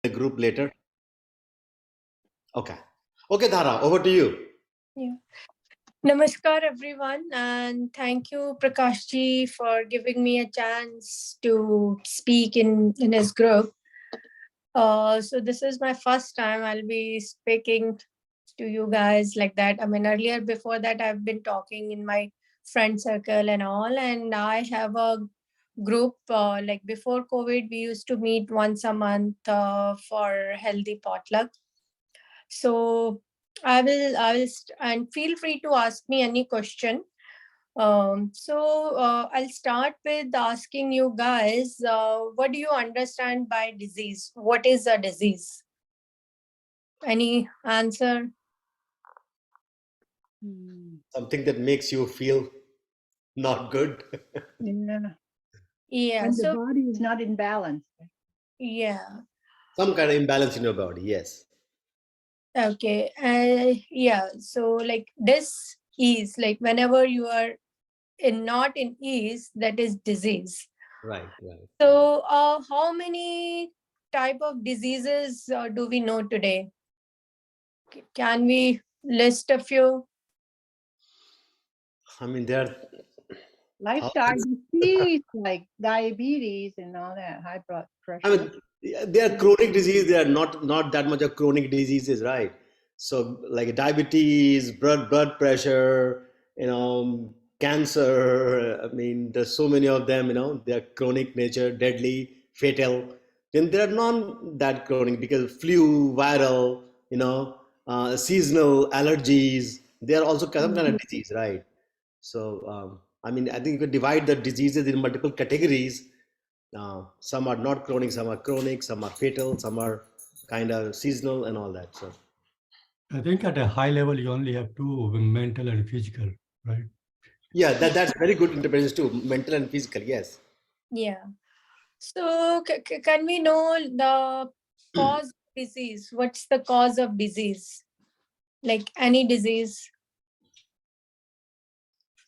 the group later. Okay. Okay, Dhara, over to you. Yeah. Namaskar, everyone, and thank you, Prakash ji, for giving me a chance to speak in his group. So this is my first time I'll be speaking to you guys like that. I mean, earlier before that, I've been talking in my friend circle and all, and I have a group. Like before COVID, we used to meet once a month for healthy potluck. So and feel free to ask me any question. I'll start with asking you guys, what do you understand by disease? What is a disease? Any answer? Something that makes you feel not good. Yeah. When the body is not in balance. Yeah. Some kind of imbalance in your body, yes. Okay. Yeah. So like this is like whenever you are not in ease, that is disease. Right. So how many type of diseases do we know today? Can we list a few? I mean, there are lifestyle disease like diabetes and all that, high blood pressure. I mean, they are chronic disease. They are not that much of chronic diseases, right? So, like diabetes, blood pressure, cancer. I mean, there's so many of them. They are chronic nature, deadly, fatal. Then there are none that chronic because flu, viral, seasonal allergies. They are also some kind of disease, right? So, I mean, I think you could divide the diseases in multiple categories. Some are not chronic, some are chronic, some are fatal, some are kind of seasonal and all that. So I think at a high level, you only have two, mental and physical, right? yeah, that's very good interpretation too. Mental and physical, yes. Yeah. So can we know the cause of disease? What's the cause of disease? Like any disease?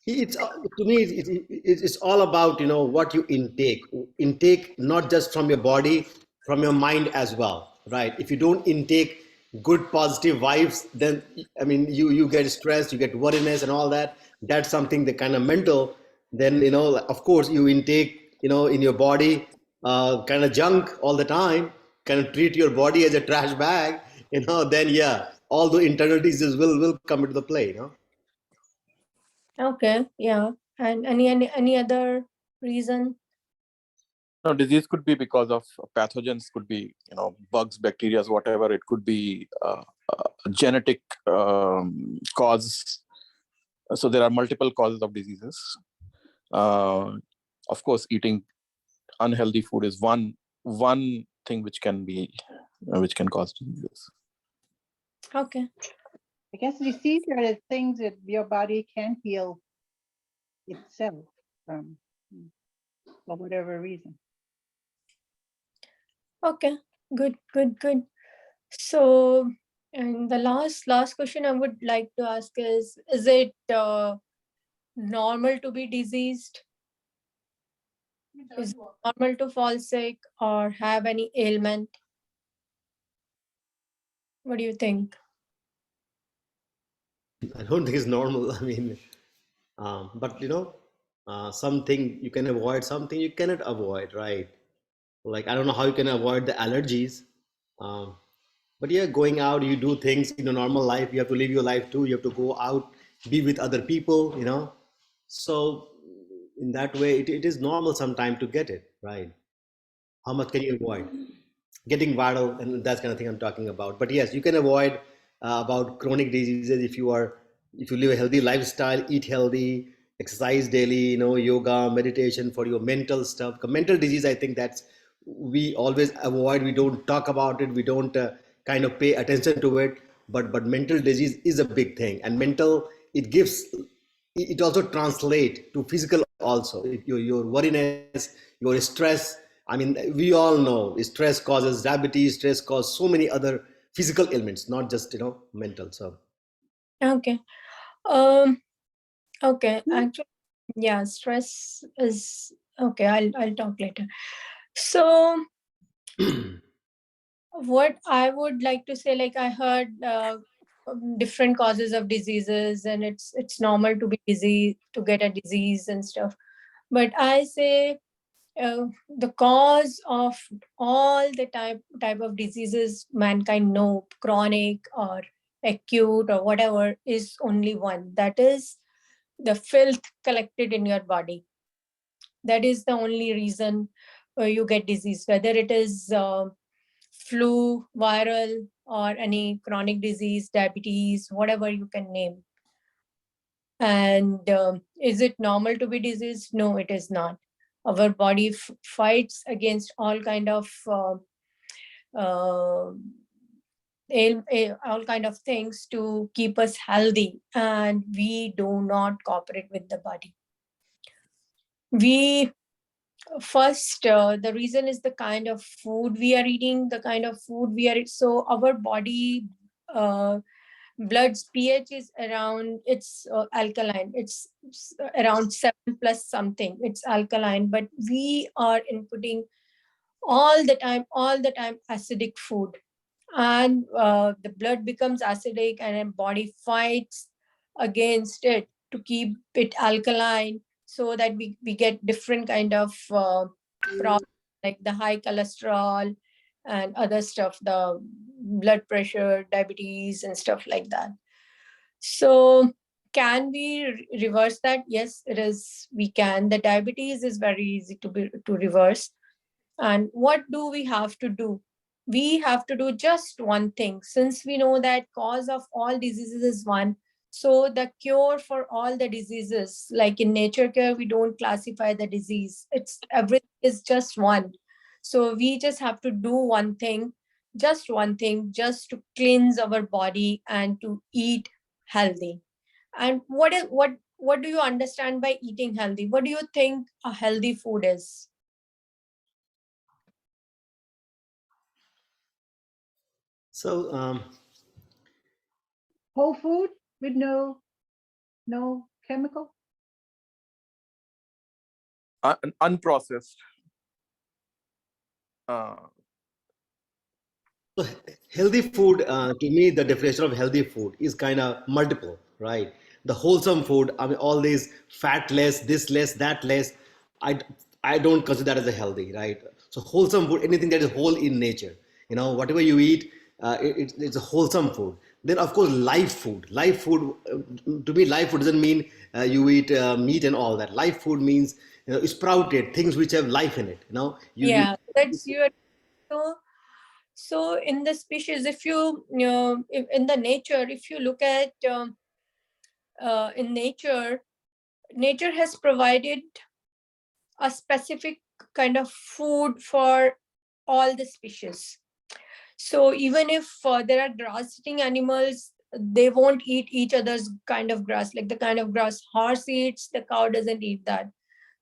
It's to me, it's all about what you intake not just from your body, from your mind as well, right? If you don't intake good positive vibes, then I mean you get stressed, you get worriness and all that. That's something that kind of mental. Then of course you intake in your body kind of junk all the time, kind of treat your body as a trash bag, then yeah, all the internal diseases will come into the play. Okay, yeah. And any other reason? No, disease could be because of pathogens, could be, bugs, bacteria, whatever. It could be a genetic cause. So there are multiple causes of diseases. Of course, eating unhealthy food is one thing which can cause diseases. Okay. I guess disease are the things that your body can heal itself from, for whatever reason. Okay, good. So, and the last question I would like to ask is it normal to be diseased? Is it normal to fall sick or have any ailment? What do you think? I don't think it's normal. I mean, but something you can avoid, something you cannot avoid, right? Like I don't know how you can avoid the allergies, but yeah, going out, you do things in a normal life. You have to live your life too. You have to go out, be with other people. So in that way, it is normal sometime to get it, right? How much can you avoid? Getting viral and that kind of thing I'm talking about. But yes, you can avoid about chronic diseases if you live a healthy lifestyle, eat healthy, exercise daily, yoga, meditation for your mental stuff. Mental disease, I think that's we always avoid. We don't talk about it. We don't kind of pay attention to it. But mental disease is a big thing, and mental it also translate to physical also. Your worriness, your stress. I mean, we all know stress causes diabetes, stress causes so many other physical ailments, not just mental. So Okay. Okay. Actually, yeah, stress is okay. I'll talk later. So What I would like to say, like I heard different causes of diseases, and it's normal to be busy to get a disease and stuff. But I say the cause of all the type of diseases mankind know, chronic or acute or whatever, is only one. That is the filth collected in your body. That is the only reason you get disease, whether it is flu, viral, or any chronic disease, diabetes, whatever you can name. And is it normal to be diseased? No, it is not. Our body fights against all kind of all kind of things to keep us healthy, and we do not cooperate with the body. We first, the reason is the kind of food we are eating, the kind of food we are. So our body blood's pH is around, it's alkaline, it's around 7 plus something, it's alkaline, but we are inputting all the time acidic food, and the blood becomes acidic, and the body fights against it to keep it alkaline, so that we get different kind of problems, like the high cholesterol and other stuff, the blood pressure, diabetes, and stuff like that. So can we reverse that? Yes, it is. We can. The diabetes is very easy to reverse. And what do we have to do? We have to do just one thing. Since we know that cause of all diseases is one, so the cure for all the diseases, like in nature care, we don't classify the disease. It's everything is just one. So we just have to do one thing, just to cleanse our body and to eat healthy. And what do you understand by eating healthy? What do you think a healthy food is? So Whole food with no chemical. Unprocessed. So healthy food, to me, the definition of healthy food is kind of multiple, right? The wholesome food, I mean, all these fat less, this less, that less, I, I don't consider that as a healthy, right? So wholesome food, anything that is whole in nature, whatever you eat, it's a wholesome food. Then of course, live food, to me, live food doesn't mean you eat meat and all that. Live food means, sprouted things which have life in it, Yeah, that's your. So in the species, if you in the nature, if you look at in nature has provided a specific kind of food for all the species. So even if there are grass eating animals, they won't eat each other's kind of grass. Like the kind of grass horse eats, the cow doesn't eat that.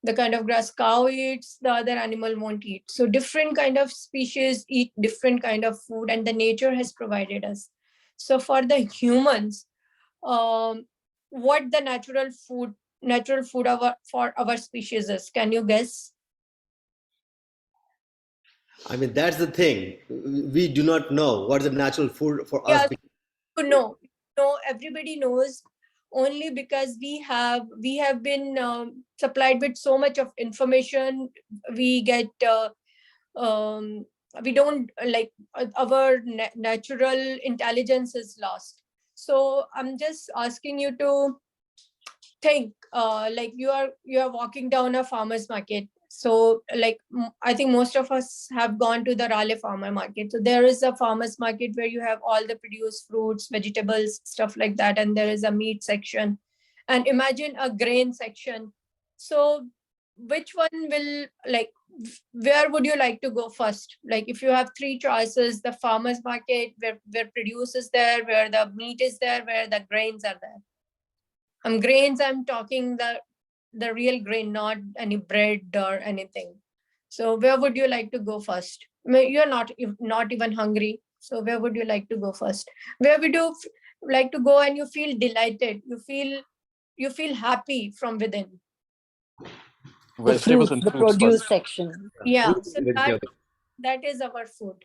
The kind of grass cow eats, the other animal won't eat. So different kind of species eat different kind of food, and the nature has provided us. So for the humans, what the natural food for our species is, can you guess? I mean, that's the thing. We do not know what is the natural food for us. No, everybody knows, only because we have been supplied with so much of information. We get we don't like our natural intelligence is lost. So I'm just asking you to think, like you are walking down a farmer's market. So like I think most of us have gone to the Raleigh farmer market. So there is a farmer's market where you have all the produced fruits, vegetables, stuff like that, and there is a meat section, and imagine a grain section. So which one will, like, where would you like to go first? Like if you have three choices: the farmer's market, where produce is there, where the meat is there, where the grains are there. Grains, I'm talking the real grain, not any bread or anything. So where would you like to go first? I mean, you're not even hungry. So where would you like to go first? Where would you like to go and you feel delighted? You feel happy from within. The Vegetables fruit, and the fruits produce first. section. Yeah. Fruit, So vegetable. that is our food.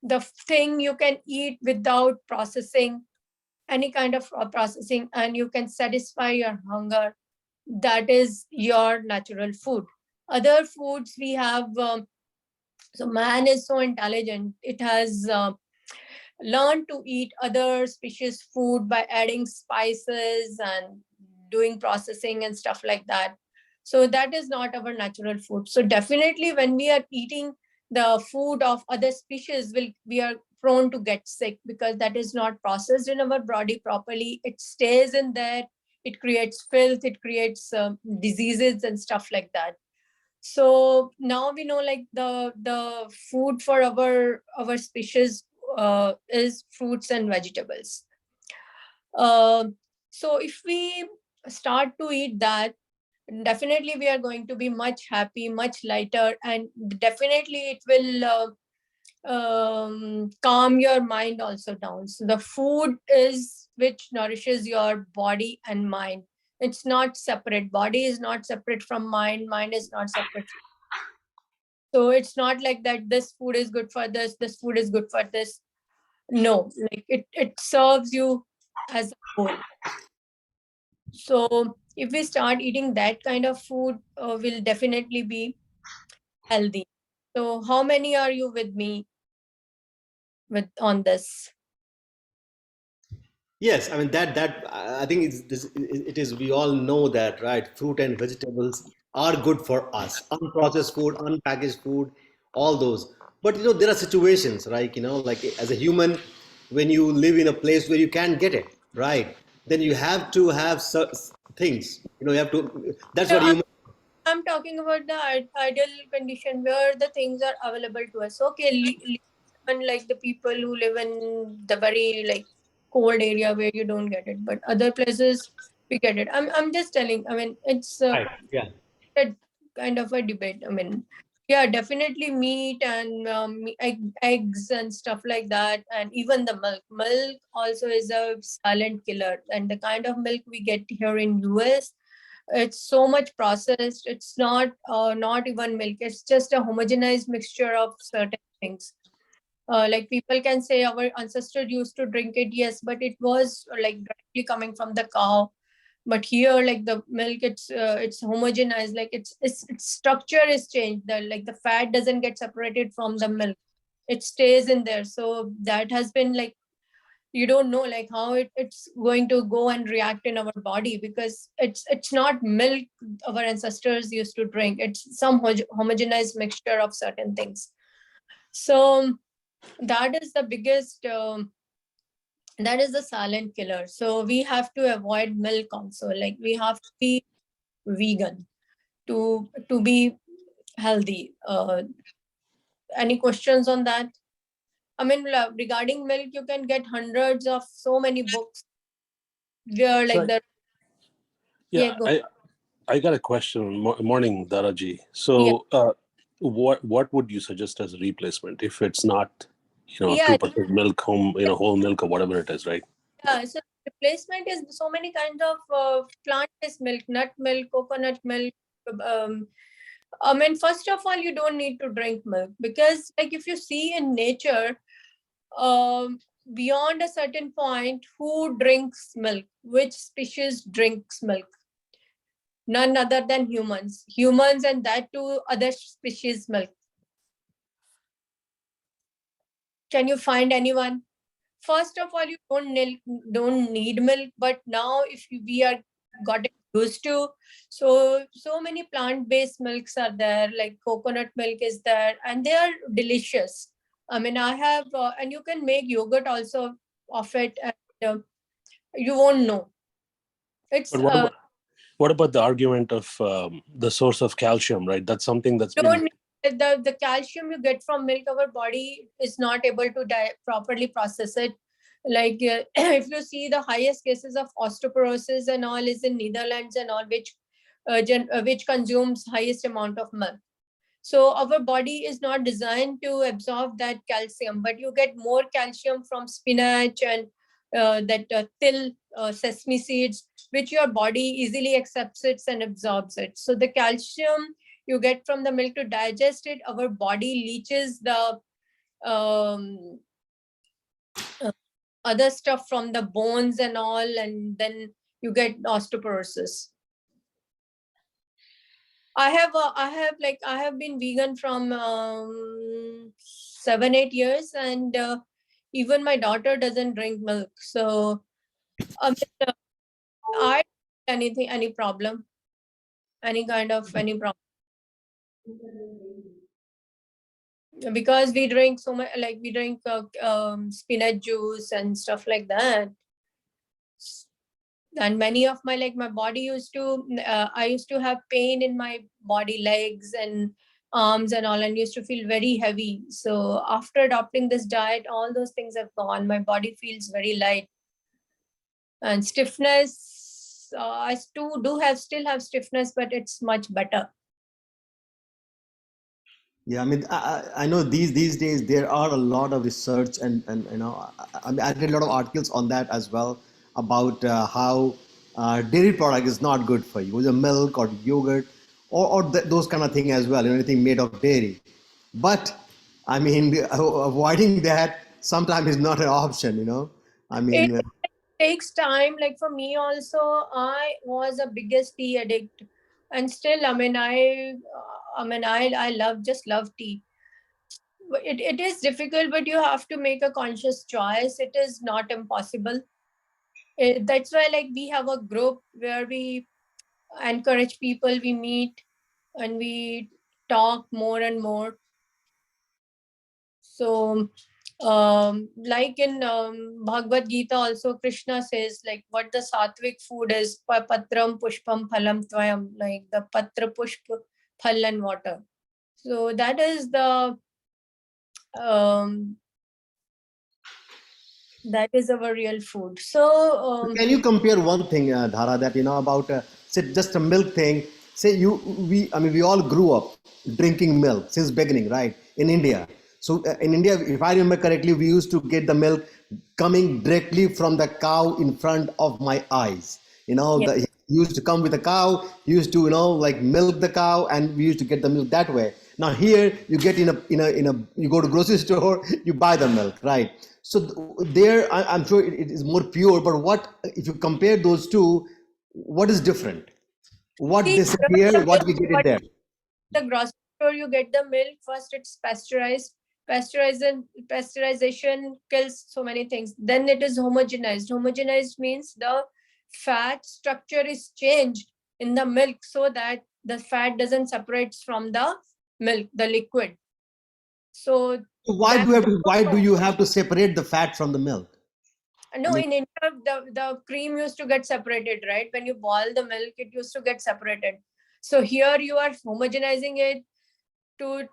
the thing you can eat without processing, any kind of processing, and you can satisfy your hunger. That is your natural food. Other foods we have, so man is so intelligent. It has learned to eat other species food by adding spices and doing processing and stuff like that. So that is not our natural food. So definitely when we are eating the food of other species, we are prone to get sick, because that is not processed in our body properly. It stays in there. It creates filth. It creates diseases and stuff like that. So now we know, like, the food for our species is fruits and vegetables. So if we start to eat that, definitely we are going to be much happy, much lighter, and definitely it will calm your mind also down. So the food is which nourishes your body and mind. It's not separate. Body is not separate from mind. Mind is not separate. So it's not like that this food is good for this food is good for this. No, like it serves you as a whole. So if we start eating that kind of food, we'll definitely be healthy. So how many are you with me on this? Yes, I mean that I think it is, we all know that, right? Fruit and vegetables are good for us. Unprocessed food, unpackaged food, all those. But there are situations, right? Like as a human, when you live in a place where you can't get it, right? Then you have to have things. You have to. That's No, what human. I'm talking about the ideal condition where the things are available to us. Okay, even like the people who live in the very like cold area where you don't get it, but other places we get it. I'm just telling. I mean, it's Right. Yeah. a kind of a debate. I mean, yeah, definitely meat and eggs and stuff like that, and even the milk. Milk also is a silent killer, and the kind of milk we get here in US, it's so much processed. It's not even milk. It's just a homogenized mixture of certain things. Like people can say our ancestors used to drink it, yes, but it was like directly coming from the cow. But here, like the milk, it's homogenized. Like its structure is changed. The fat doesn't get separated from the milk. It stays in there. So that has been like, you don't know like how it's going to go and react in our body, because it's not milk our ancestors used to drink. It's some homogenized mixture of certain things. So that is the biggest that is the silent killer. So we have to avoid milk also. Like we have to be vegan to be healthy. Any questions on that? I mean, regarding milk, you can get hundreds of so many books where like So, the yeah, go. I got a question. Morning, Daraji. Yeah, So, what would you suggest as a replacement if it's not, yeah, 2% milk, whole milk or whatever it is, right? yeah. So replacement is so many kinds of plant-based milk, nut milk, coconut milk. I mean, first of all, you don't need to drink milk, because like if you see in nature, beyond a certain point, who drinks milk? Which species drinks milk? None other than humans. Humans, and that too other species milk. Can you find anyone? First of all, you don't need milk, but now if we are gotten used to, so many plant-based milks are there, like coconut milk is there, and they are delicious. I mean, I have, and you can make yogurt also of it, and you won't know. It's But what about the argument of the source of calcium, right? That's something that's been. don't the calcium you get from milk, our body is not able to properly process it. Like if you see, the highest cases of osteoporosis and all is in Netherlands and all, which consumes highest amount of milk. So our body is not designed to absorb that calcium, but you get more calcium from spinach and that till sesame seeds, which your body easily accepts it and absorbs it. So the calcium you get from the milk, to digest it, our body leaches the um, other stuff from the bones and all, and then you get osteoporosis. I have been vegan from 7-8 years, and even my daughter doesn't drink milk. So I any problem, any problem, because we drink so much, like we drink spinach juice and stuff like that. And many of my body used to I used to have pain in my body, legs and arms and all, and used to feel very heavy. So after adopting this diet, all those things have gone. My body feels very light. And stiffness, I still have stiffness, but it's much better. Yeah, I mean, I know these days there are a lot of research and you know, I read a lot of articles on that as well about how dairy product is not good for you, the milk or yogurt or those kind of thing as well, you know, anything made of dairy. But I mean, avoiding that sometimes is not an option, you know. I mean, It takes time. Like for me also, I was a biggest tea addict, and still, I mean, I love tea. It is difficult, but you have to make a conscious choice. It is not impossible. That's why, like, we have a group where we encourage people, we meet and we talk more and more. So like in Bhagavad Gita also, Krishna says like what the sattvic food is, patram pushpam phalam tvayam, like the patra pushpa phal and water. So that is the that is our real food. So can you compare one thing, Dhara, that you know about say just a milk thing? Say I mean, we all grew up drinking milk since beginning, right? In India. So in India, if I remember correctly, we used to get the milk coming directly from the cow in front of my eyes. You know, yeah. he used to come with a cow, used to, you know, like milk the cow, and we used to get the milk that way. Now here you get in a you go to grocery store, you buy the milk, right? So there, I'm sure it is more pure. But what if you compare those two? What is different? What See, they say here, what we get it there? the grocery store, you get the milk first, it's pasteurized. Pasteurization kills so many things. Then it is homogenized. Homogenized means the fat structure is changed in the milk so that the fat doesn't separate from the milk, the liquid. So Why do you have to separate the fat from the milk? no, I mean, in India, the cream used to get separated, right? When you boil the milk, it used to get separated. So here you are homogenizing it to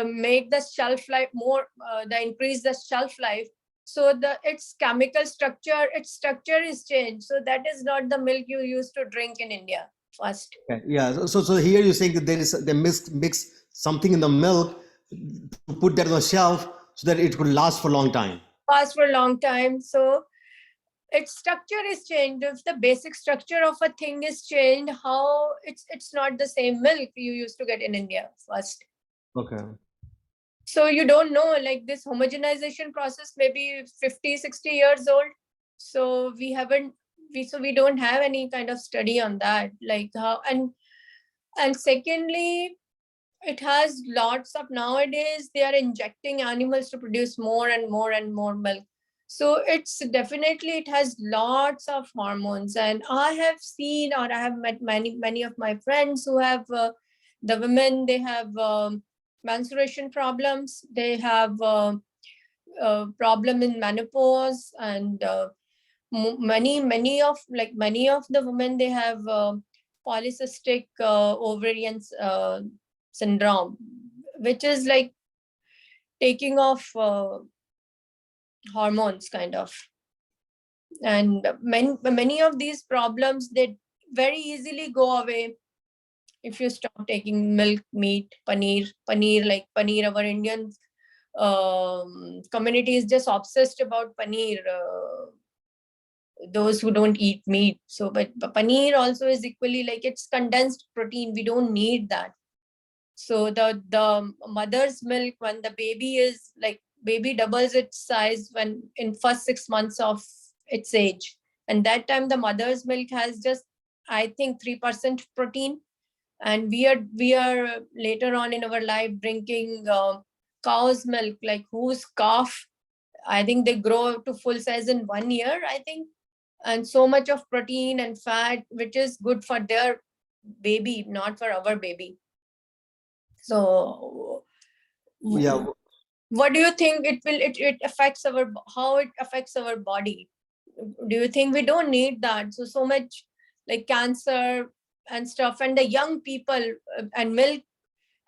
make the shelf life more, the increase the shelf life. So its chemical structure, its structure is changed. So that is not the milk you used to drink in India first. yeah. So here you're saying that they mix something in the milk to put that on the shelf so that it could last for a long time. Last for a long time. So its structure is changed. If the basic structure of a thing is changed, how it's not the same milk you used to get in India first. Okay. So you don't know, like this homogenization process may be 50, 60 years old. So we don't have any kind of study on that, like how, and secondly, it has lots of, nowadays they are injecting animals to produce more and more and more milk. So it's definitely, it has lots of hormones. And I have seen, or I have met many of my friends who have the women, they have menstruation problems, they have problem in menopause, and many of the women, they have polycystic ovarian syndrome, which is like taking off hormones kind of. And many of these problems, they very easily go away if you stop taking milk, meat, paneer. Like paneer, our Indian community is just obsessed about paneer, those who don't eat meat. So but paneer also is equally, like, it's condensed protein, we don't need that. So the mother's milk, when the baby is like baby doubles its size when in first 6 months of its age. And that time the mother's milk has just, I think, 3% protein. And we are later on in our life drinking cow's milk, like whose calf, I think they grow to full size in 1 year, I think. And so much of protein and fat, which is good for their baby, not for our baby. So Yeah. what do you think it affects how it affects our body? Do you think we don't need that? So much like cancer and stuff, and the young people and milk,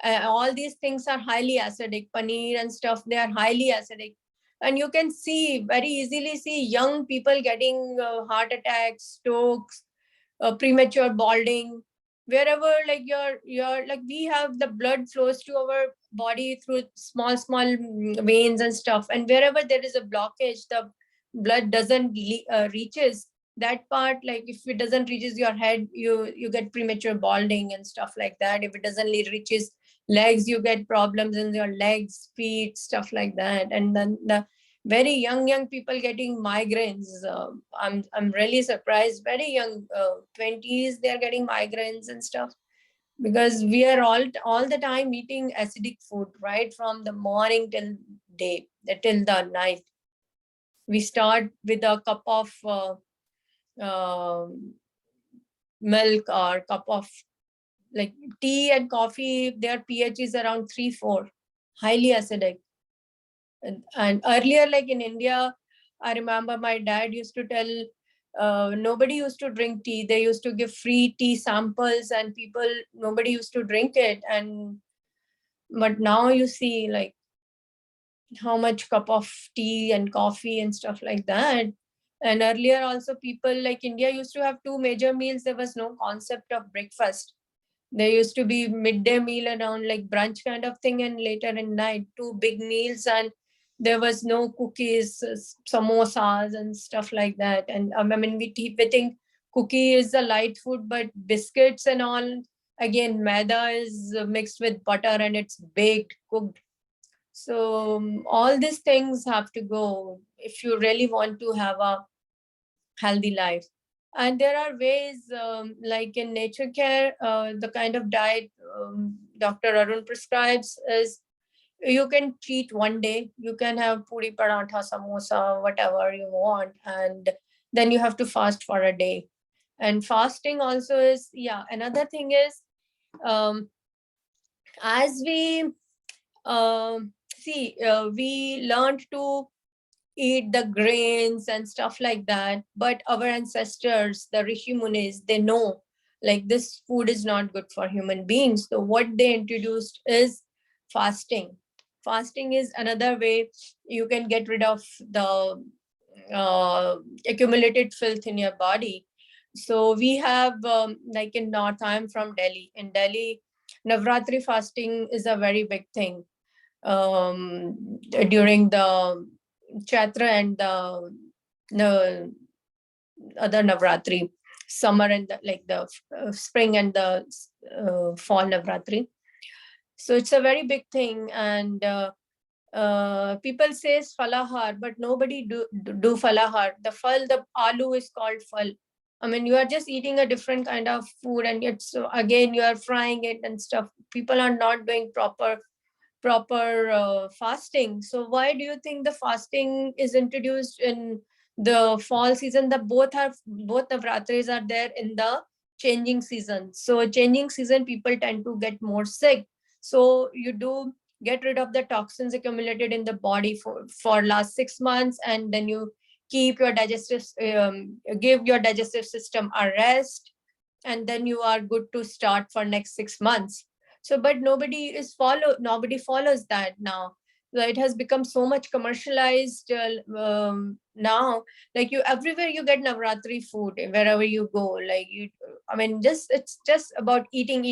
all these things are highly acidic. Paneer and stuff, they are highly acidic. And you can very easily see young people getting heart attacks, strokes, premature balding, wherever like your like we have the blood flows to our body through small veins and stuff, and wherever there is a blockage, the blood doesn't reaches that part. Like if it doesn't reaches your head, you get premature balding and stuff like that. If it doesn't reaches legs, you get problems in your legs, feet, stuff like that. And then the very young people getting migraines. I'm really surprised. Very young, 20s, they're getting migraines and stuff, because we are all the time eating acidic food, right from the morning till the night. We start with a cup of milk or cup of like tea and coffee. Their pH is around 3-4, highly acidic. And earlier, like in India, I remember my dad used to tell nobody used to drink tea. They used to give free tea samples, and nobody used to drink it. But now you see like how much cup of tea and coffee and stuff like that. And earlier also, people like India used to have 2 major meals. There was no concept of breakfast. There used to be midday meal around like brunch kind of thing, and later in night 2 big meals, and there was no cookies, samosas and stuff like that. And I mean, we think cookie is a light food, but biscuits and all, again, maida is mixed with butter and it's baked, cooked. So all these things have to go if you really want to have a healthy life. And there are ways, like in nature care, the kind of diet Dr. Arun prescribes is, you can cheat one day. You can have puri, paratha, samosa, whatever you want, and then you have to fast for a day. And fasting also is, another thing is, as we we learned to eat the grains and stuff like that, but our ancestors, the Rishi Munis, they know like this food is not good for human beings. So what they introduced is fasting. Fasting is another way you can get rid of the accumulated filth in your body. So we have like in North, I'm from Delhi. In Delhi, Navratri fasting is a very big thing during the Chaitra and the other Navratri, summer and the spring and the fall Navratri. So it's a very big thing. And people say falahar, but nobody do falahar. The aloo is called fal. I mean, you are just eating a different kind of food, and it's again you are frying it and stuff. People are not doing proper fasting. So why do you think the fasting is introduced in the fall season? Both Navratris are there in the changing season. So changing season, people tend to get more sick. So you do get rid of the toxins accumulated in the body for last 6 months, and then you keep your give your digestive system a rest, and then you are good to start for next 6 months. So, but nobody follows that now. So it has become so much commercialized now. Like everywhere you get Navratri food, wherever you go. Like it's just about eating,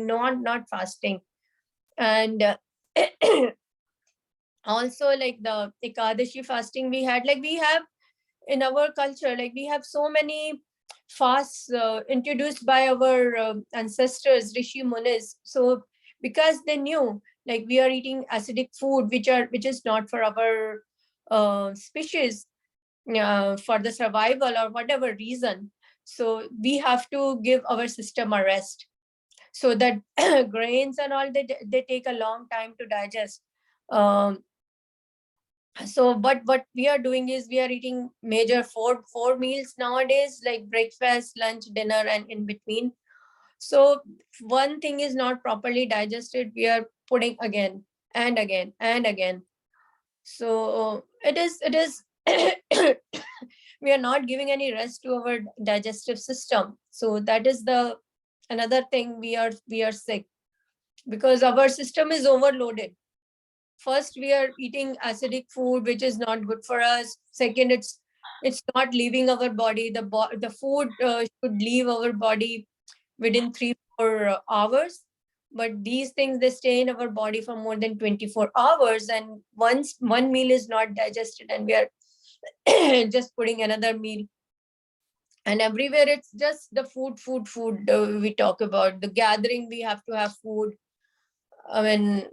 not fasting. And also like the Ekadashi fasting we have in our culture. Like we have so many fasts introduced by our ancestors, Rishi Munis. So because they knew like we are eating acidic food, which is not for our species, for the survival or whatever reason. So we have to give our system a rest. So that grains and all, they take a long time to digest. So what we are doing is we are eating major four meals nowadays, like breakfast, lunch, dinner, and in between. So one thing is not properly digested, we are putting again and again and again. So it is we are not giving any rest to our digestive system. So that is the another thing, we are sick because our system is overloaded. First, we are eating acidic food, which is not good for us. Second, it's not leaving our body. The food should leave our body within 3-4 hours. But these things, they stay in our body for more than 24 hours. And once one meal is not digested and we are just putting another meal. And everywhere it's just the food. We talk about the gathering, we have to have food. I mean,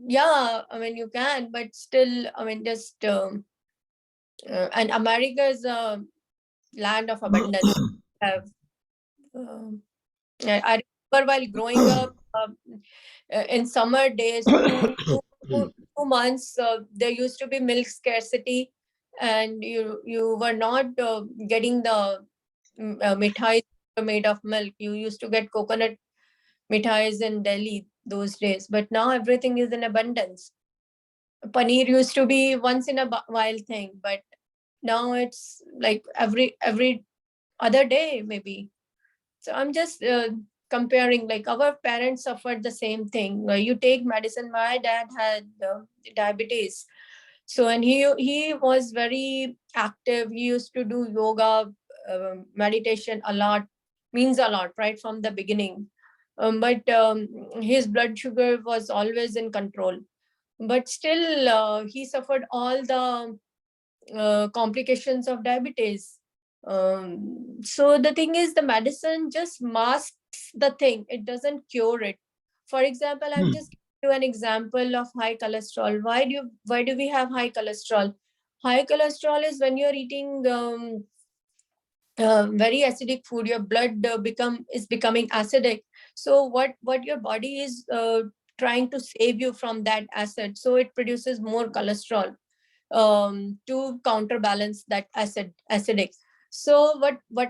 yeah, I mean, you can, but still, I mean, just, and America is a land of abundance. Have, I remember while growing up, in summer days, two months, there used to be milk scarcity, and you were not getting the mithais made of milk. You used to get coconut mithais in Delhi those days, but now everything is in abundance. Paneer used to be once in a while thing, but now it's like every other day maybe. So I'm just comparing, like our parents suffered the same thing. You take medicine. My dad had diabetes, so and he was very active. He used to do yoga, meditation a lot, means a lot right from the beginning. But his blood sugar was always in control. But still, he suffered all the complications of diabetes. So the thing is, the medicine just masks the thing. It doesn't cure it. For example, I'm just giving you an example of high cholesterol. Why do we have high cholesterol? High cholesterol is when you're eating very acidic food. Your blood is becoming acidic. So what your body is trying to save you from that acid. So it produces more cholesterol to counterbalance that acidic. So what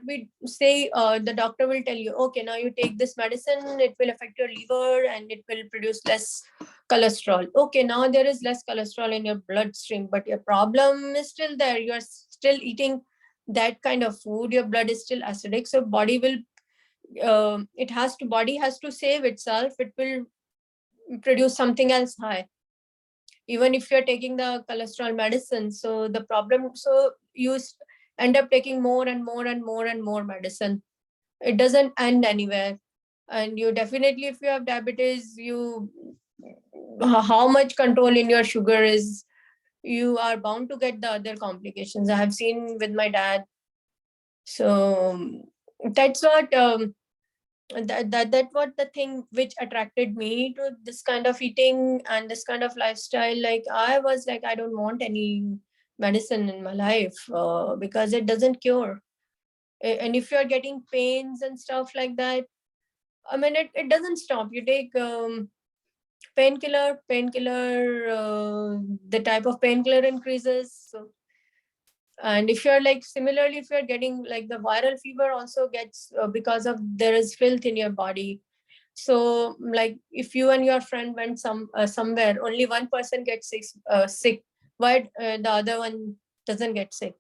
we say, the doctor will tell you, okay, now you take this medicine, it will affect your liver and it will produce less cholesterol. Okay, now there is less cholesterol in your bloodstream, but your problem is still there. You are still eating that kind of food. Your blood is still acidic, so body will body has to save itself. It will produce something else high, even if you're taking the cholesterol medicine. So the problem, so you end up taking more and more and more and more medicine. It doesn't end anywhere. And you definitely, if you have diabetes, how much control in your sugar is, you are bound to get the other complications. I have seen with my dad. So that's what that what the thing which attracted me to this kind of eating and this kind of lifestyle. Like I was like, I don't want any medicine in my life because it doesn't cure. And if you're getting pains and stuff like that, I mean, it doesn't stop. You take painkiller, the type of painkiller increases. So, and if you're like, similarly, if you're getting like the viral fever also gets because of there is filth in your body. So like if you and your friend went somewhere, only one person gets sick. Why the other one doesn't get sick?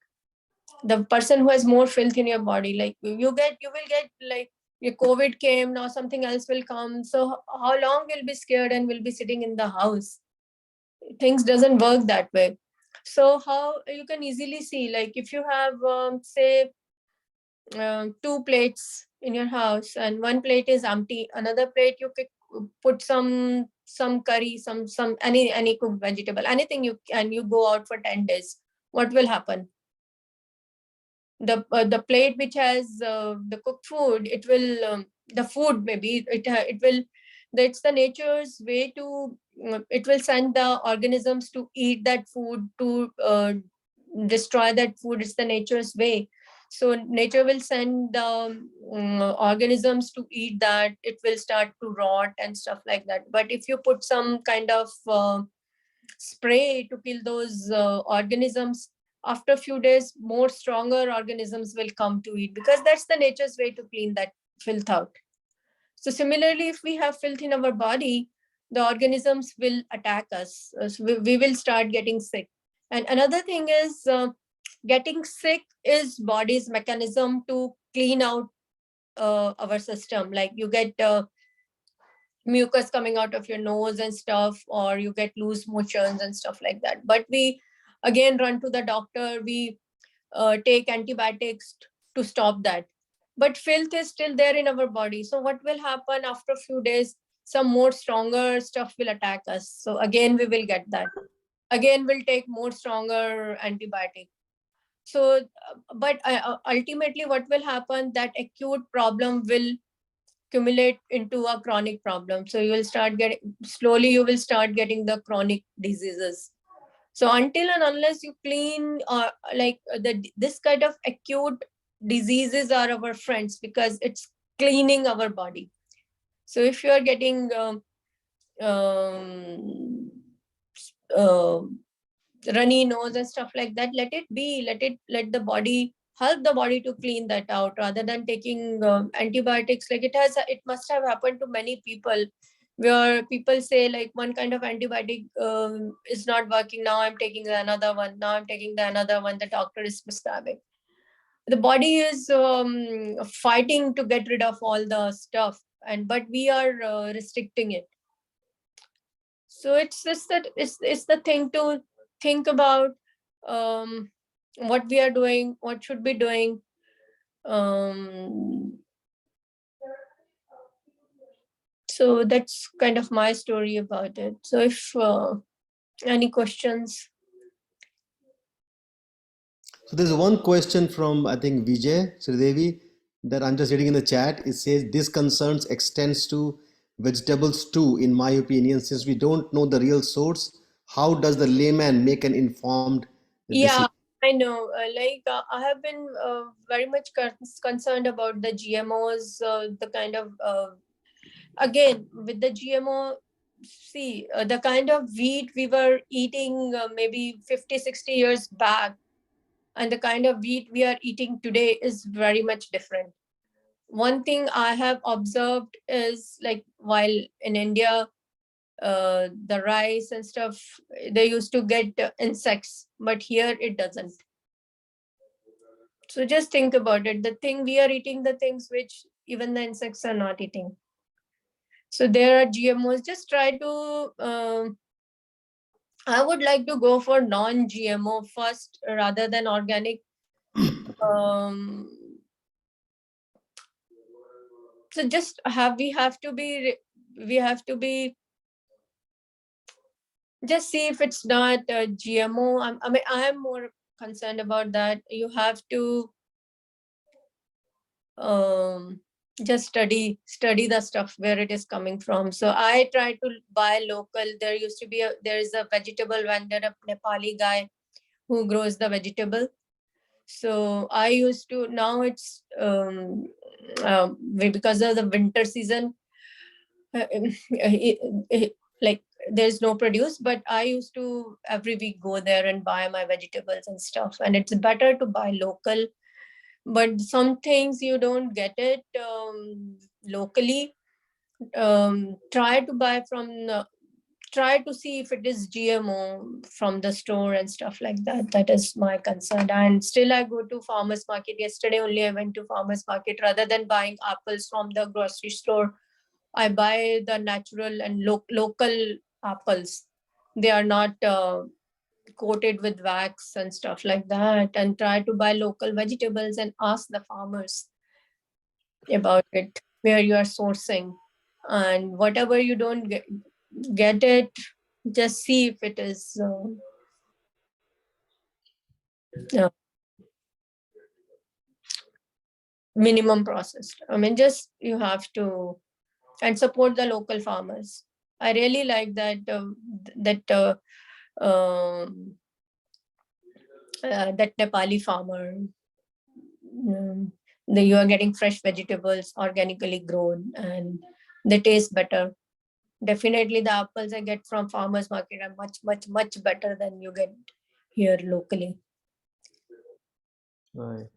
The person who has more filth in your body, like you will get, like your COVID came, now something else will come. So how long we'll be scared and we'll be sitting in the house? Things doesn't work that way. So how you can easily see, like if you have say 2 plates in your house and one plate is empty, another plate you put some curry, some any cooked vegetable, anything you go out for 10 days, what will happen? The plate which has the cooked food, it will the food maybe it will That's the nature's way to, it will send the organisms to eat that food, to destroy that food. It's the nature's way. So nature will send the organisms to eat that. It will start to rot and stuff like that. But if you put some kind of spray to kill those organisms, after a few days, more stronger organisms will come to eat, because that's the nature's way to clean that filth out. So similarly, if we have filth in our body, the organisms will attack us. So we will start getting sick. And another thing is, getting sick is body's mechanism to clean out our system. Like you get mucus coming out of your nose and stuff, or you get loose motions and stuff like that. But we again run to the doctor, we take antibiotics to stop that. But filth is still there in our body. So what will happen after a few days? Some more stronger stuff will attack us. So again, we will get that. Again, we'll take more stronger antibiotic. So, but ultimately what will happen, that acute problem will accumulate into a chronic problem. So you will start getting, slowly you will start getting the chronic diseases. So until and unless you clean, this kind of acute diseases are our friends, because it's cleaning our body. So if you are getting runny nose and stuff like that, let it be. Let the body, help the body to clean that out, rather than taking antibiotics. Like it must have happened to many people, where people say like one kind of antibiotic is not working, now I'm taking another one, the doctor is prescribing. The body is fighting to get rid of all the stuff, but we are restricting it. So it's just that it's the thing to think about, what we are doing, what should be doing. So that's kind of my story about it. So if any questions? So there's one question from, I think, Vijay Sridevi, that I'm just reading in the chat. It says, this concerns extends to vegetables too, in my opinion. Since we don't know the real source, how does the layman make an informed decision? Yeah, I know. I have been very much concerned about the GMOs, the kind of, again, with the GMO, see, the kind of wheat we were eating maybe 50, 60 years back, and the kind of wheat we are eating today is very much different. One thing I have observed is, like, while in India, the rice and stuff, they used to get insects, but here it doesn't. So just think about it. The thing we are eating, the things which even the insects are not eating. So there are GMOs. Just try to, I would like to go for non-GMO first rather than organic. So just we have to be, just see if it's not a GMO. I am more concerned about that. You have to just study the stuff, where it is coming from. So I try to buy local. There is a vegetable vendor, a Nepali guy who grows the vegetable. So I used to, now it's because of the winter season, like there's no produce, but I used to every week go there and buy my vegetables and stuff. And it's better to buy local, but some things you don't get it locally. Try to buy from try to see if it is GMO from the store and stuff like that. That is my concern. And still I go to farmers market. Yesterday only I went to farmers market. Rather than buying apples from the grocery store, I buy the natural and local apples. They are not coated with wax and stuff like that. And try to buy local vegetables and ask the farmers about it, where you are sourcing. And whatever you don't get it, just see if it is minimum processed. I mean, just you have to and support the local farmers. I really like that that Nepali farmer. You are getting fresh vegetables, organically grown, and they taste better. Definitely, the apples I get from farmers market are much, much, much better than you get here locally. Right.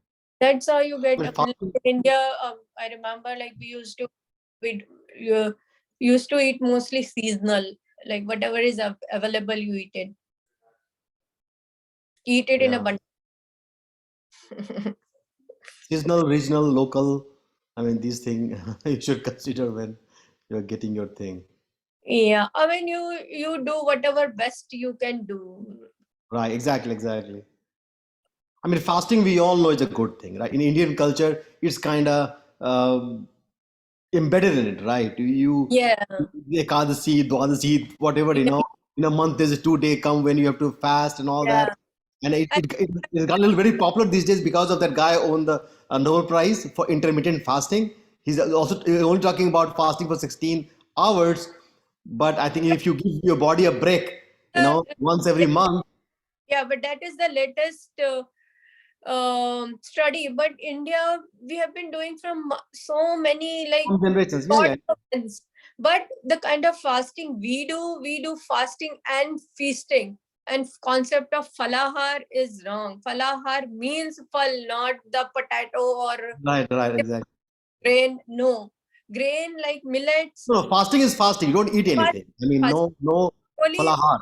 That's how you get. Well, I mean, fasting- in India, I remember like we used to eat mostly seasonal, like whatever is available, you eat it. Eat it in Yeah. abundance. Seasonal, regional, local. I mean, these things you should consider when you're getting your thing. Yeah, I mean, you do whatever best you can do. Right, exactly, exactly. I mean, fasting, we all know is a good thing, right? In Indian culture, it's kind of embedded in it, right? Yeah, Ekadasi, Dwadasi, whatever, you know, in a month, there's a 2 day come when you have to fast and all yeah. that. And it got a little very popular these days because of that guy who won the Nobel Prize for intermittent fasting. He's also only talking about fasting for 16 hours. But I think if you give your body a break, you know, once every month, Yeah, but that is the latest study. But India, we have been doing from so many like some generations, yeah, yeah. months. But the kind of fasting we do fasting and feasting. And concept of falahar is wrong. Falahar means fal, not the potato or Right, right, exactly. grain. No, grain like millets. No, fasting is fasting. You don't eat anything. I mean, Fast. no Slowly, falahar.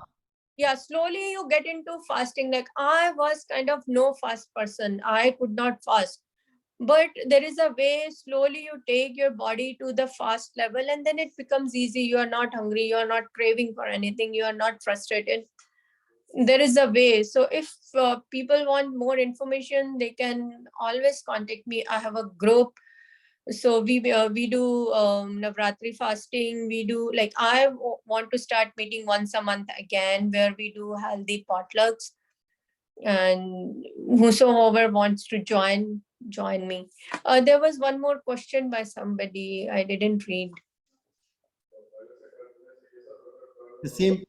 yeah, slowly you get into fasting. Like I was kind of no fast person. I could not fast. But there is a way, slowly you take your body to the fast level and then it becomes easy. You are not hungry, you are not craving for anything, you are not frustrated. There is a way. So if people want more information, they can always contact me. I have a group. So we do Navratri fasting. We do like want to start meeting once a month again, where we do healthy potlucks, and whosoever wants to join me. There was one more question by somebody I didn't read. The same.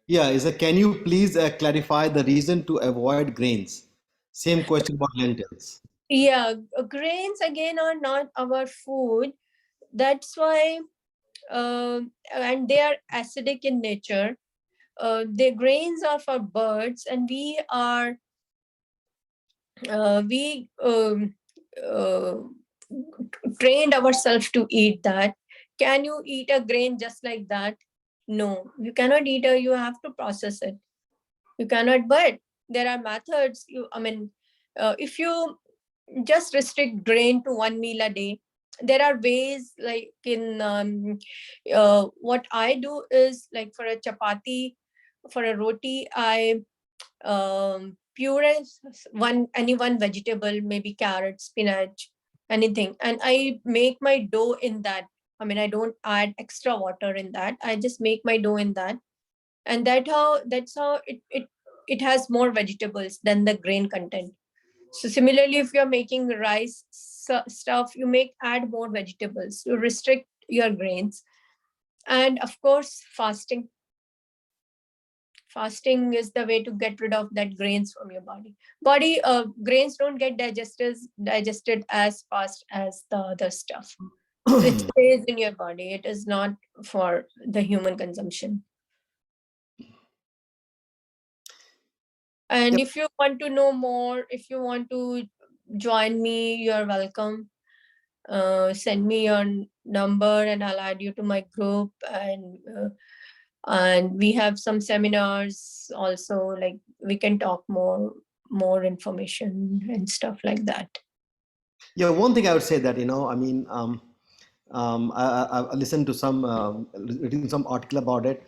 Yeah, is a can you please clarify the reason to avoid grains? Same question about lentils. Yeah, grains again are not our food. That's why, and they are acidic in nature. The grains are for birds, and we trained ourselves to eat that. Can you eat a grain just like that? No, you cannot eat it. You have to process it. You cannot, but there are methods. If you just restrict grain to one meal a day, there are ways like in what I do is like for a chapati, for a roti, I puree any one vegetable, maybe carrot, spinach, anything, and I make my dough in that. I mean, I don't add extra water in that. I just make my dough in that, and that's how it has more vegetables than the grain content. So similarly, if you're making rice stuff, you add more vegetables. You restrict your grains, and of course, fasting. Fasting is the way to get rid of that grains from your body. Grains don't get digested as fast as the other stuff. It stays in your body. It is not for the human consumption. And Yep. if you want to know more, if you want to join me, you're welcome. Send me your number and I'll add you to my group. And we have some seminars also, like we can talk more information and stuff like that. Yeah, one thing I would say that, you know, I mean, I listened to reading some article about it.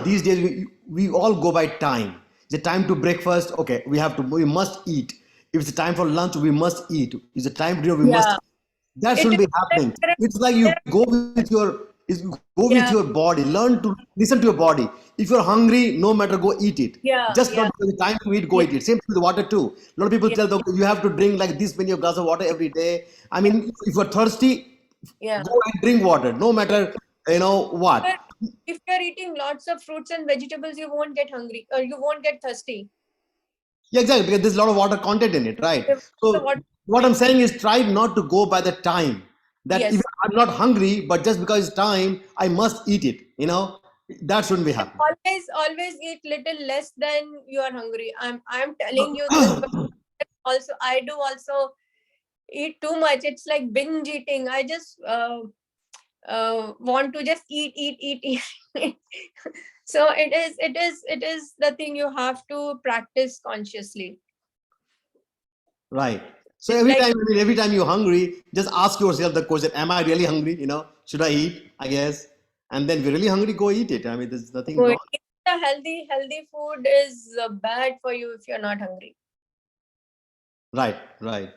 These days, we all go by time. The time to breakfast, okay, we must eat. If it's time for lunch, we must eat. It's a time to dinner, we must. Yeah. That It shouldn't is be happening. there are- It's like you go with your, is go with Yeah. your body. Learn to listen to your body. If you're hungry, no matter, go eat it. Yeah, Just yeah, not because the time to eat, go yeah, eat it. Same with water too. A lot of people yeah, tell, okay, you have to drink like this many glass of water every day. I mean, if you're thirsty, yeah. go and drink water, no matter what. But if you're eating lots of fruits and vegetables, you won't get hungry or you won't get thirsty. Yeah, exactly, because there's a lot of water content in it, right? So So what I'm saying is try not to go by the time. That even yes, I'm not hungry, but just because it's time, I must eat it. That shouldn't be happening. always eat little less than you are hungry. I'm telling you this, but also I do also eat too much. It's like binge eating. I just want to just eat. So it is the thing you have to practice consciously. Right. So It's every like time, I mean, every time you're hungry, just ask yourself the question: Am I really hungry? Should I eat? I guess. And then, if you're really hungry, go eat it. I mean, there's nothing wrong. the healthy food is bad for you if you're not hungry. Right. Right.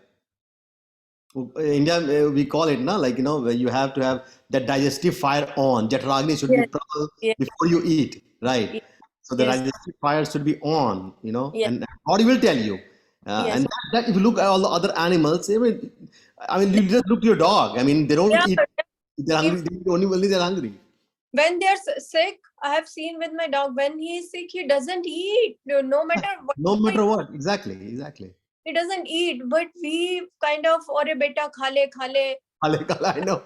India, we call it na, like where you have to have that digestive fire on. Jatragni should be Yes, prabal yes, before you eat, right? So the yes, digestive fire should be on, yes, and body will tell you. yes. And that if you look at all the other animals, I mean, you just look to your dog. I mean, they don't Yeah, eat. They're hungry. if They eat only they're hungry. when they're sick, I have seen with my dog, when he's sick, he doesn't eat. No matter what No matter what, exactly, exactly. he doesn't eat. But we kind of, or beta khale. I know.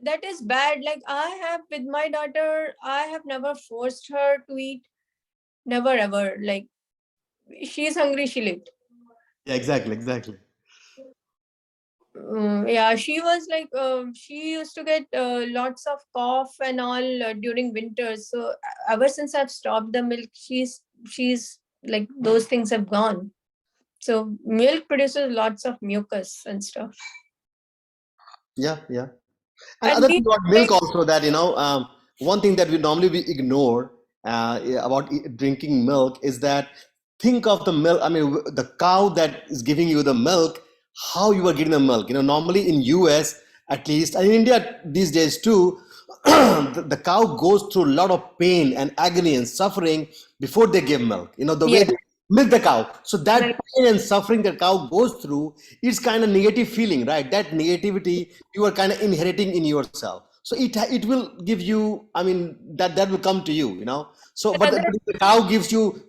That is bad. Like I have with my daughter, I have never forced her to eat. Never ever. Like she's hungry, she'll eat. Yeah, exactly, exactly. Yeah, she was like, she used to get lots of cough and all during winter. So ever since I've stopped the milk, she's like those things have gone. So milk produces lots of mucus and stuff. Yeah, yeah. And And other we thing about like, milk also that one thing that we normally we ignore about drinking milk is that think of the milk. I mean, the cow that is giving you the milk, how you are getting the milk. Normally in US at least, and in India these days too, the cow goes through a lot of pain and agony and suffering before they give milk. The way yes, they milk the cow. So that right. pain and suffering that cow goes through, it's kind of negative feeling, right? That negativity you are kind of inheriting in yourself. So it will give you, I mean, that will come to you. So but Another, the cow gives you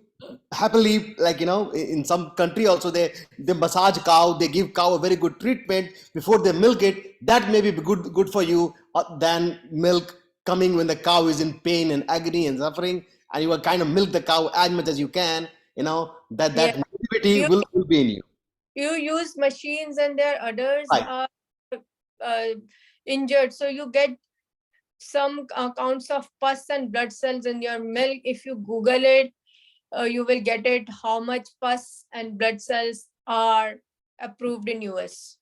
happily, like in some country also they massage cow, they give cow a very good treatment before they milk it. That may be good for you than milk coming when the cow is in pain and agony and suffering, and you will kind of milk the cow as much as you can. That yeah, negativity you will be in you. you use machines and their others Right. are uh, injured. So you get some counts of pus and blood cells in your milk. If you Google it, you will get it how much pus and blood cells are approved in US.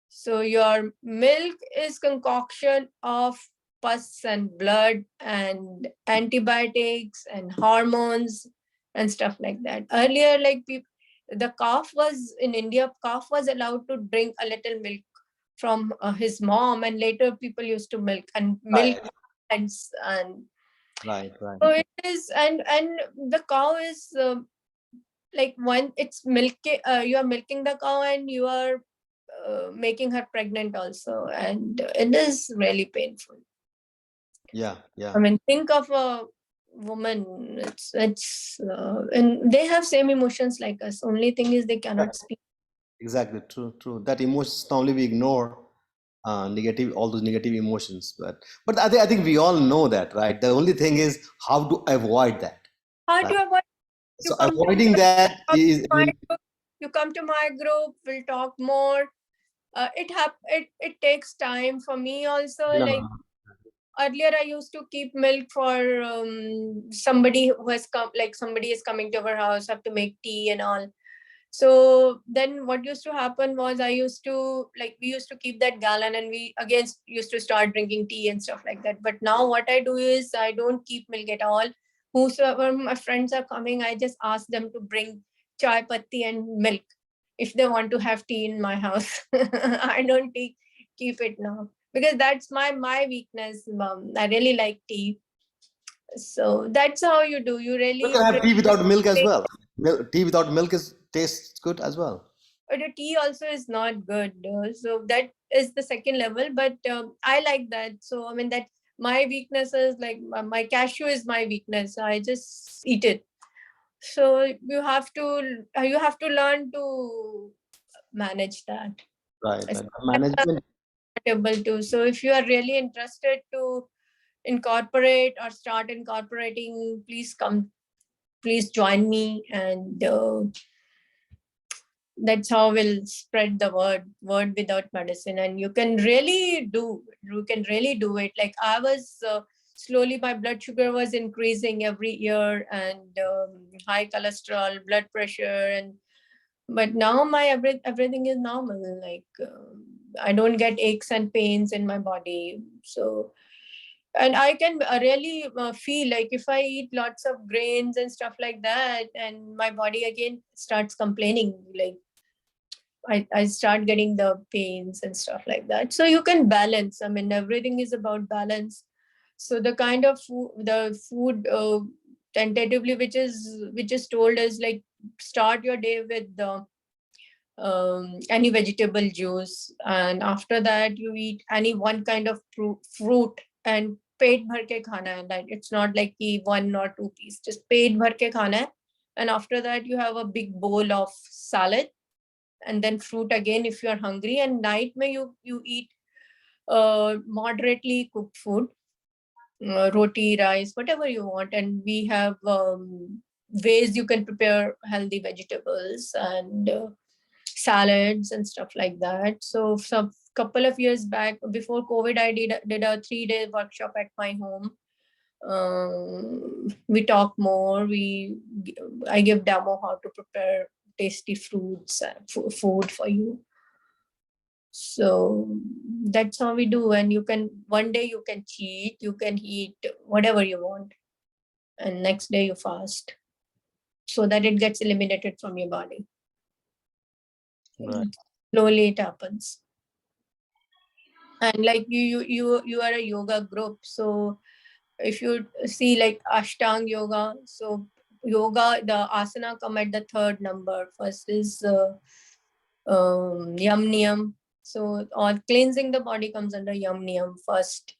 So your milk is concoction of pus and blood and antibiotics and hormones and stuff like that. Earlier, like the calf was in India, calf was allowed to drink a little milk from his mom, and later people used to milk Right. and Right. so it is, and the cow is like when it's milking, you are milking the cow and you are making her pregnant also, and it is really painful. Yeah. I mean, think of a woman. It's and they have same emotions like us. Only thing is they cannot speak. Exactly. True. That emotions normally we ignore, all those negative emotions. But I think we all know that, right? The only thing is how to avoid that. How Right? to avoid? You So come to avoiding that is, my group. You come to my group. We'll talk more. It takes time for me also. Like earlier I used to keep milk for somebody who has come, like somebody is coming to our house, have to make tea and all. So then what used to happen was we used to keep that gallon and we again used to start drinking tea and stuff like that. But now what I do is I don't keep milk at all. Whosoever my friends are coming, I just ask them to bring chai patti and milk if they want to have tea in my house. I don't keep it now. because that's my weakness. I really like tea. So that's how you do. You You really can have tea without milk as prepare- well. Tea without milk tastes good as well. but the tea also is not good. So that is the second level. But I like that. So I mean that my weakness is like my cashew is my weakness. I just eat it. So you have to learn to manage that. Right. It's Right. Management. not able to. So if you are really interested to incorporate or start incorporating, please join me, and that's how we'll spread the word without medicine. And you can really do it. Like I was slowly, my blood sugar was increasing every year, and high cholesterol, blood pressure, but now my everything is normal. Like I don't get aches and pains in my body. So, and I can really feel like if I eat lots of grains and stuff like that, and my body again starts complaining, like I start getting the pains and stuff like that. So you can balance. I mean, everything is about balance. So the kind of food tentatively which is told is like start your day with the any vegetable juice, and after that you eat any one kind of fruit, and पेट भर के खाना है. That it's not like कि 1 or 2 piece, just पेट भर के खाना है. And after that you have a big bowl of salad, and then fruit again if you are hungry. And night mein you eat moderately cooked food, roti, rice, whatever you want. And we have ways you can prepare healthy vegetables and salads and stuff like that. So some couple of years back, before COVID, I did a 3-day workshop at my home. We talk more. I give demo how to prepare tasty fruits and food for you. So that's how we do. And one day you can cheat, you can eat whatever you want, and next day you fast, so that it gets eliminated from your body. Right. Slowly it happens. And like you are a yoga group, so if you see like Ashtanga yoga, so yoga, the asana come at the 3rd number. First is yam niyam. So or cleansing the body comes under yam niyam first.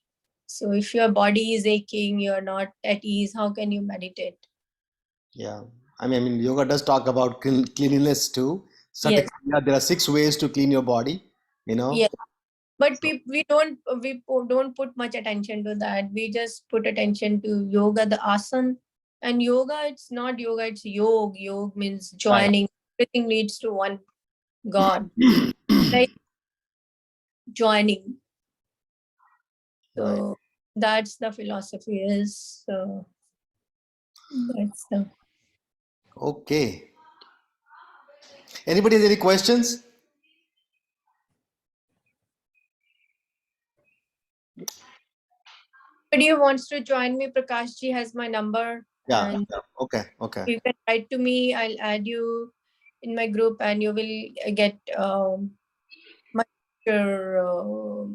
So if your body is aching, you're not at ease, how can you meditate? Yeah. I mean, yoga does talk about cleanliness too. Yes. Satakriya, there are 6 ways to clean your body, you know. Yeah. But we don't put much attention to that. We just put attention to yoga, the asana. And yoga, it's not yoga, it's yog. Yog means joining. Everything leads to one God. Like joining. So that's the philosophy is. So that's the. Okay. Anybody has any questions? Anybody who wants to join me, Prakash ji has my number. Yeah. And Okay. Okay. you can write to me. I'll add you in my group, and you will get my no,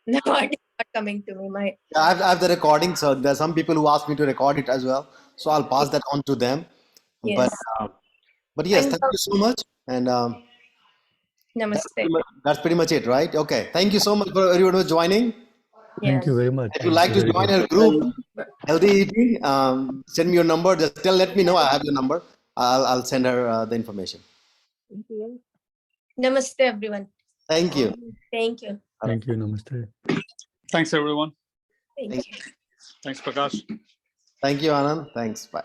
it's not coming to me. Yeah, I have the recording, so there's some people who ask me to record it as well. So I'll pass that on to them. Yes. But yes, And thank you so much. And Namaste. that's pretty much it, right? Okay. Thank you so much for everyone who's joining. Thank Yes. you very much. If you like to Very join good. our group, Healthy Eating, send me your number. Just let me know I have your number. I'll send her the information. Namaste, everyone. Thank you. Thank you. Thank you. Namaste. Thanks, everyone. Thank you. Thanks, Prakash. Thank you, Anand. Thanks. Bye.